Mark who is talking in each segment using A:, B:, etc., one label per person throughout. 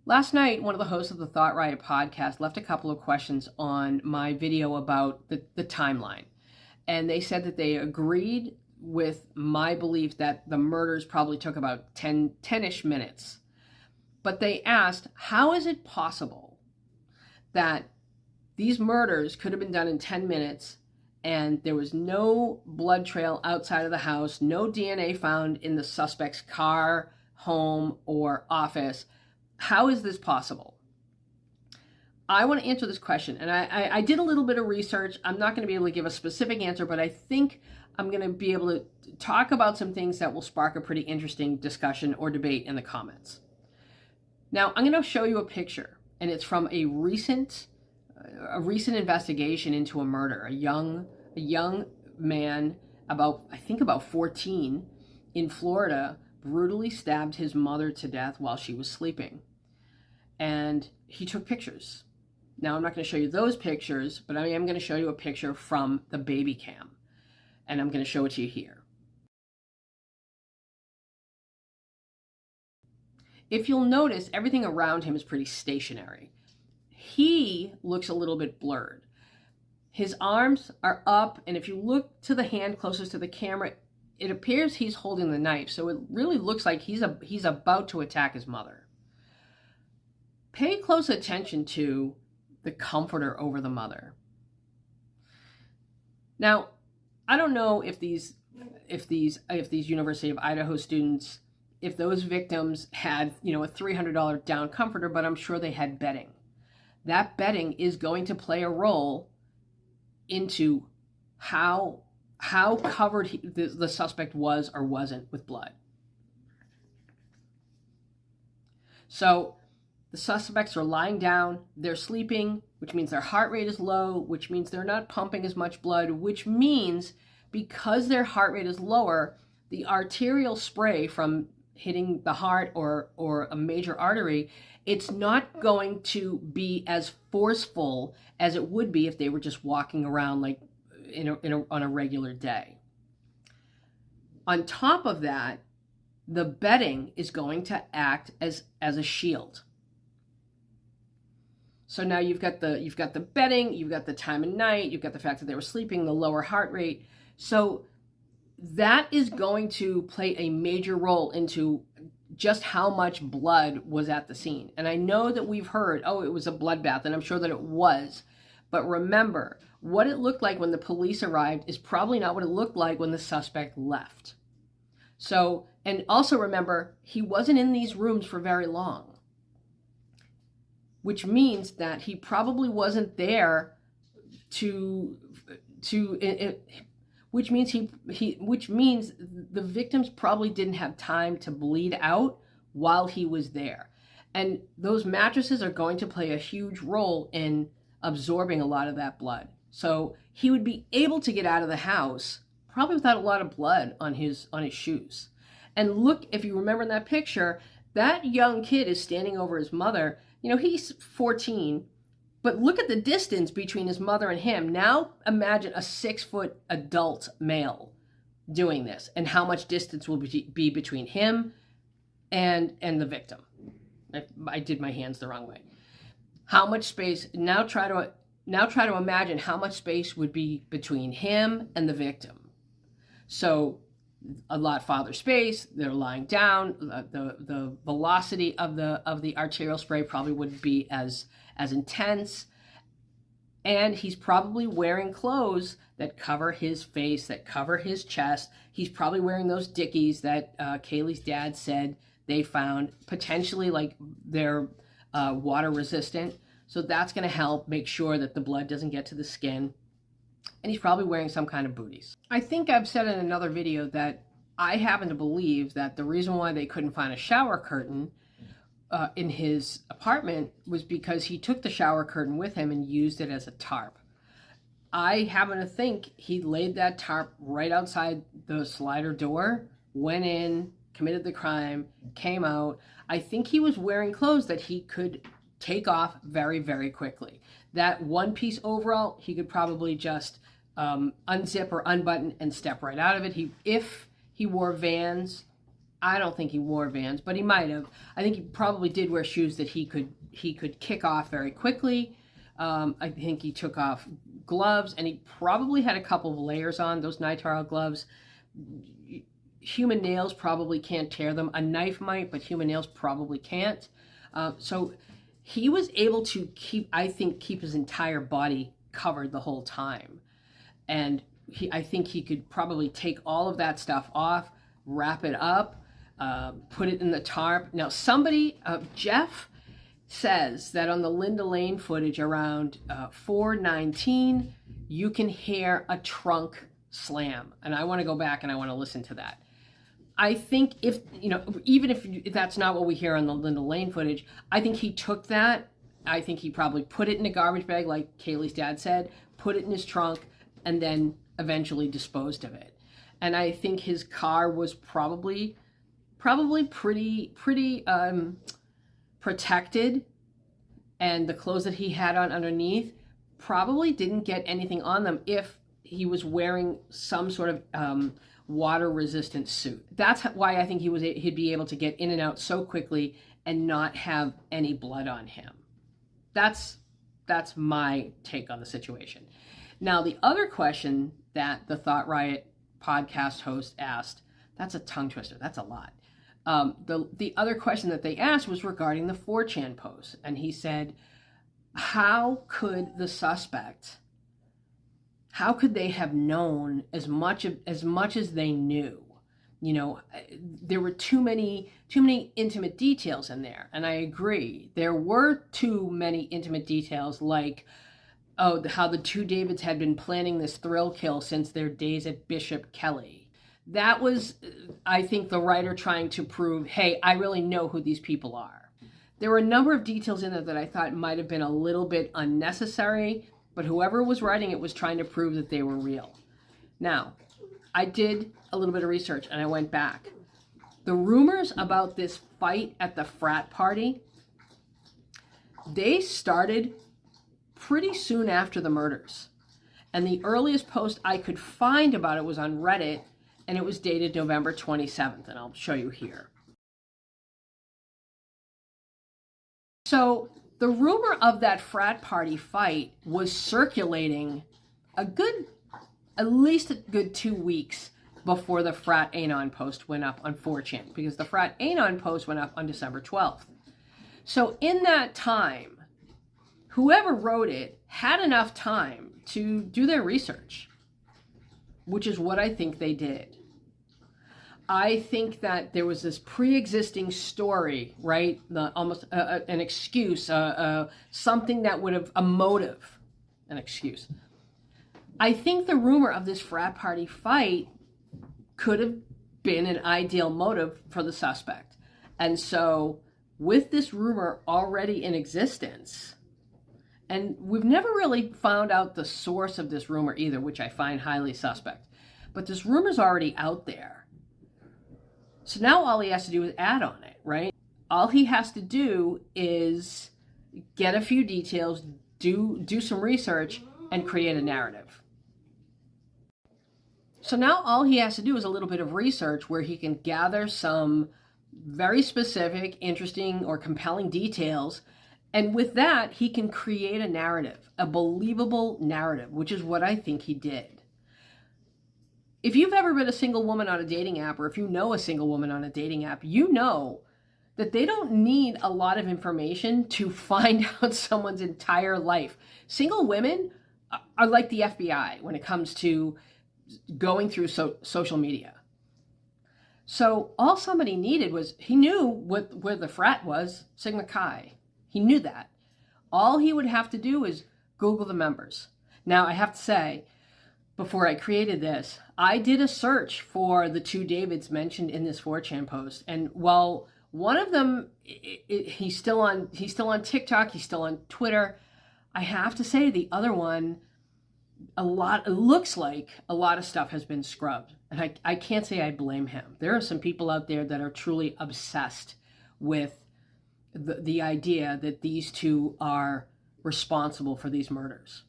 A: Last night, one of the hosts of the Riot Podcast left a couple of questions on my video about the timeline. And they said that they agreed with my belief that the murders probably took about 10-ish minutes. But they asked, how is it possible that these murders could have been done in 10 minutes and there was no blood trail outside of the house, no DNA found in the suspect's car, home, or office? How is this possible? I want to answer this question, and I did a little bit of research. I'm not going to be able to give a specific answer, but I think I'm going to be able to talk about some things that will spark a pretty interesting discussion or debate in the comments. Now, I'm going to show you a picture, and it's from a recent investigation into a murder. A young man, I think about 14, in Florida, brutally stabbed his mother to death while she was sleeping. And he took pictures. Now, I'm not going to show you those pictures, but I am going to show you a picture from the baby cam. And I'm going to show it to you here. If you'll notice, everything around him is pretty stationary. He looks a little bit blurred. His arms are up, and if you look to the hand closest to the camera, it appears he's holding the knife, so it really looks like he's about to attack his mother. Pay close attention to the comforter over the mother. Now, I don't know if these University of Idaho students, if those victims had, a $300 down comforter, but I'm sure they had bedding. That bedding is going to play a role into how covered the suspect was or wasn't with blood. So the suspects are lying down, they're sleeping, which means their heart rate is low, which means they're not pumping as much blood, which means because their heart rate is lower, the arterial spray from hitting the heart or a major artery, it's not going to be as forceful as it would be if they were just walking around like on a regular day. On top of that, the bedding is going to act as a shield. So now you've got the bedding, you've got the time of night, you've got the fact that they were sleeping, the lower heart rate. So that is going to play a major role into just how much blood was at the scene. And I know that we've heard, it was a bloodbath, and I'm sure that it was. But remember, what it looked like when the police arrived is probably not what it looked like when the suspect left. So, and also remember, he wasn't in these rooms for very long, which means that he probably wasn't there which means the victims probably didn't have time to bleed out while he was there. And those mattresses are going to play a huge role in absorbing a lot of that blood. So he would be able to get out of the house probably without a lot of blood on his shoes. And look, if you remember in that picture, that young kid is standing over his mother. He's 14, but look at the distance between his mother and him. Now imagine a 6-foot adult male doing this and how much distance will be between him and the victim. I did my hands the wrong way. How much space, now try to imagine how much space would be between him and the victim. So a lot farther space, they're lying down, the velocity of the arterial spray probably wouldn't be as intense, and he's probably wearing clothes that cover his face, that cover his chest. He's probably wearing those Dickies that Kaylee's dad said they found, potentially like they're water resistant, so that's going to help make sure that the blood doesn't get to the skin. And he's probably wearing some kind of booties. I think I've said in another video that I happen to believe that the reason why they couldn't find a shower curtain in his apartment was because he took the shower curtain with him and used it as a tarp. I happen to think he laid that tarp right outside the slider door, went in, committed the crime, came out. I think he was wearing clothes that he could take off very, very quickly. That one-piece overall, he could probably just unzip or unbutton and step right out of it. If he wore Vans, I don't think he wore Vans, but he might have. I think he probably did wear shoes that he could kick off very quickly. I think he took off gloves, and he probably had a couple of layers on those nitrile gloves. Human nails probably can't tear them. A knife might, but human nails probably can't. So he was able to keep his entire body covered the whole time. And I think he could probably take all of that stuff off, wrap it up, put it in the tarp. Now Jeff says that on the Linda Lane footage around 4:19, you can hear a trunk slam. And I want to go back and I want to listen to that. I think even if that's not what we hear on the Linda Lane footage, I think he took that. I think he probably put it in a garbage bag, like Kaylee's dad said, put it in his trunk, and then eventually disposed of it. And I think his car was probably pretty protected, and the clothes that he had on underneath probably didn't get anything on them if he was wearing some sort of water resistant suit. That's why I think he'd be able to get in and out so quickly and not have any blood on him. That's my take on the situation. Now, the other question that the Thought Riot podcast host asked, that's a tongue twister, that's a lot. The other question that they asked was regarding the 4chan post, and he said, how could they have known as much as they knew? There were too many intimate details in there, and I agree. There were too many intimate details, like how the two Davids had been planning this thrill kill since their days at Bishop Kelly. That was, I think, the writer trying to prove, hey, I really know who these people are. There were a number of details in there that I thought might have been a little bit unnecessary, but whoever was writing it was trying to prove that they were real. Now, I did a little bit of research and I went back. The rumors about this fight at the frat party, they started pretty soon after the murders. And the earliest post I could find about it was on Reddit, and it was dated November 27th, and I'll show you here. So the rumor of that frat party fight was circulating at least a good 2 weeks before the Frat Anon post went up on 4chan, because the Frat Anon post went up on December 12th. So in that time, whoever wrote it had enough time to do their research, which is what I think they did. I think that there was this pre-existing story, right? Almost an excuse, something that would have, a motive, an excuse. I think the rumor of this frat party fight could have been an ideal motive for the suspect. And so with this rumor already in existence, and we've never really found out the source of this rumor either, which I find highly suspect, but this rumor's already out there. So now all he has to do is add on it, right? All he has to do is get a few details, do some research, and create a narrative. So now all he has to do is a little bit of research where he can gather some very specific, interesting, or compelling details. And with that, he can create a narrative, a believable narrative, which is what I think he did. If you've ever been a single woman on a dating app, or if you know a single woman on a dating app, you know that they don't need a lot of information to find out someone's entire life. Single women are like the FBI when it comes to going through social media. So all somebody needed was, he knew where the frat was, Sigma Chi. He knew that. All he would have to do is Google the members. Now, I have to say, before I created this, I did a search for the two Davids mentioned in this 4chan post. And while one of them, he's still on TikTok, he's still on Twitter, I have to say the other one, it looks like a lot of stuff has been scrubbed. And I can't say I blame him. There are some people out there that are truly obsessed with the idea that these two are responsible for these murders.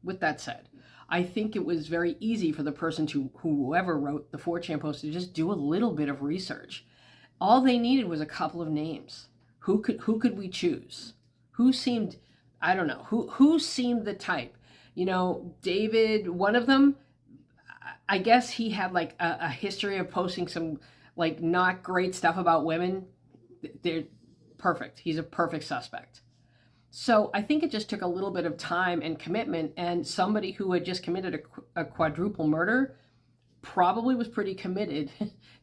A: With that said, I think it was very easy for the person whoever wrote the 4chan post to just do a little bit of research. All they needed was a couple of names. Who could we choose? Who seemed, I don't know, who seemed the type? David, one of them, I guess he had like a history of posting some like not great stuff about women. They're perfect. He's a perfect suspect. So I think it just took a little bit of time and commitment, and somebody who had just committed a quadruple murder probably was pretty committed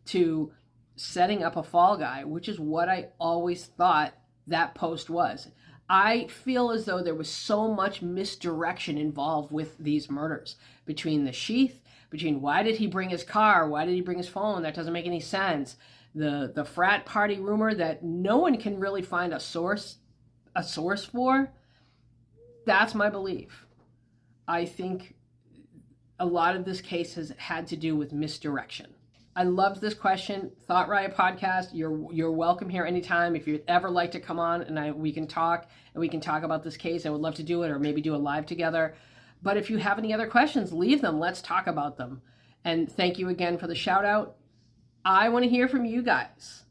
A: to setting up a fall guy, which is what I always thought that post was. I feel as though there was so much misdirection involved with these murders, between the sheath, between why did he bring his car, why did he bring his phone, that doesn't make any sense, the frat party rumor that no one can really find a source for. That's my belief. I think a lot of this case has had to do with misdirection. I loved this question. Thought Riot Podcast, you're welcome here anytime. If you'd ever like to come on and we can talk about this case, I would love to do it, or maybe do a live together. But if you have any other questions, leave them. Let's talk about them. And thank you again for the shout out. I want to hear from you guys.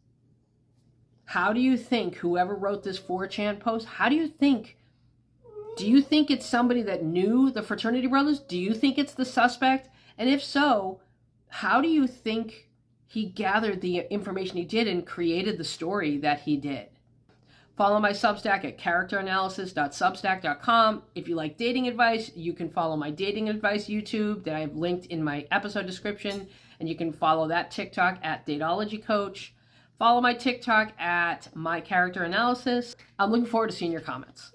A: How do you think whoever wrote this 4chan post, do you think it's somebody that knew the fraternity brothers? Do you think it's the suspect? And if so, how do you think he gathered the information he did and created the story that he did? Follow my Substack at characteranalysis.substack.com. If you like dating advice, you can follow my dating advice YouTube that I have linked in my episode description. And you can follow that TikTok at Datology Coach. Follow my TikTok at My Character Analysis. I'm looking forward to seeing your comments.